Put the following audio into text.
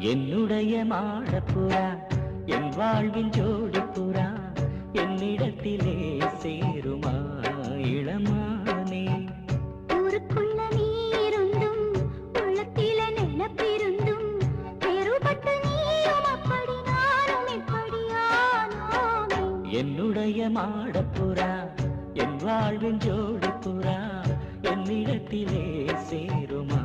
என்னுடைய மாடப்புறா என் வாழ்வின் ஜோடிப்புறா என்னிடத்திலே சேருமா இளமானே ஊருக்குள்ள நீருந்தும் உள்ளத்தில நிலப்பிருந்தும் வேறுபட்டு நீயும் அப்படி நானும் இப்படியானோமே என்னுடைய மாடப்புறா என் வாழ்வின் ஜோடிப்புறா என்னிடத்திலே சேருமா